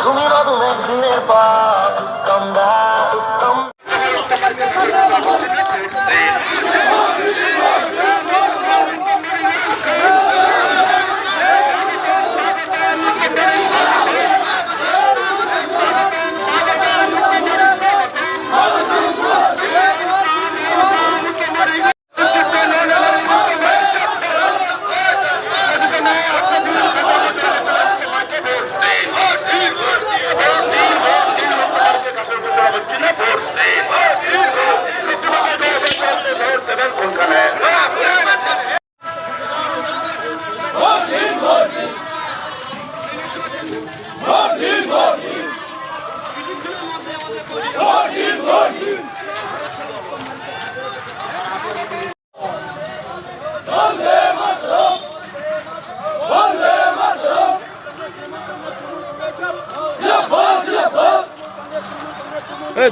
তুমি রদমের দিনের পর তোমরা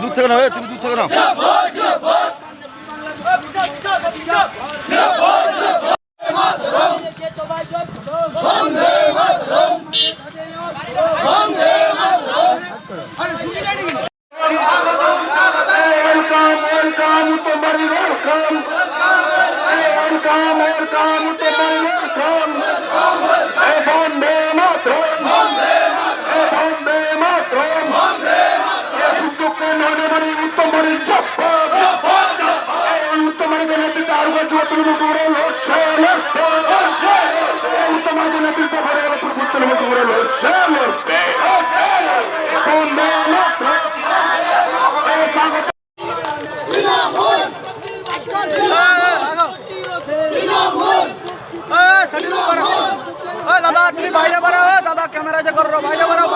দূর থেকে না তুমি দূর থেকে না দাদা তুমি বাইরে বাড়াও দাদা ক্যামেরা যে করো বাইরে বাড়াও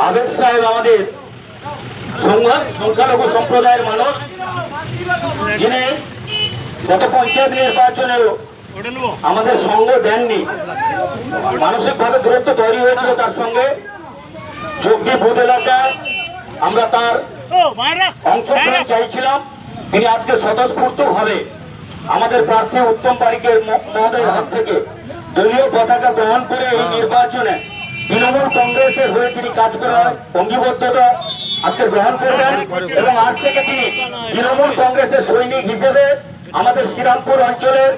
আবেদ সাহেব আমাদের সংখ্যালঘু সম্প্রদায়ের মানুষ, যিনি গত পঞ্চায়েত নির্বাচনেও আমাদের সঙ্গ দেননি, মানসিকভাবে দূরত্ব তৈরি হয়েছিল তার সঙ্গে। যোগী বুথ এলাকায় আমরা তার অংশগ্রহণ চাইছিলাম। তিনি আজকে স্বতঃস্ফূর্তভাবে আমাদের প্রার্থী উত্তম পারিকের মহোদয়ের হাত থেকে দলীয় পতাকা গ্রহণ করে এই নির্বাচনে তৃণমূল কংগ্রেসের হয়ে তিনি কাজ করার অঙ্গীবদ্ধতা আজকে গ্রহণ করবেন এবং আজ থেকে তিনি তৃণমূল কংগ্রেসের সৈনিক হিসেবে আমাদের শ্রীরামপুর অঞ্চলের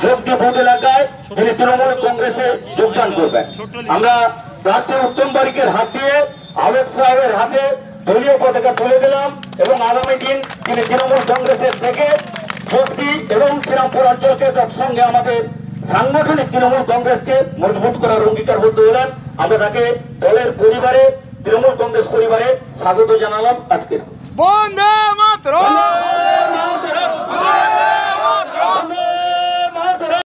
যোগী বুথ এলাকায় তিনি তৃণমূল কংগ্রেসে যোগদান করবেন। আমরা প্রার্থী উত্তম পারিকের হাত দিয়ে আবেদ সাহেবের হাতে দলীয় পতাকা তুলে দিলাম এবং আগামী দিন তিনি তৃণমূল কংগ্রেসের থেকে যোগী এবং শ্রীরামপুর অঞ্চলকে সঙ্গে আমাদের সাংগঠনিক তৃণমূল কংগ্রেসকে মজবুত করার অঙ্গীকারবদ্ধ হলেন। আমরা তাকে দলের পরিবারে, তৃণমূল কংগ্রেস পরিবারে স্বাগত জানালাম। আজকের বন্দে মাতরম।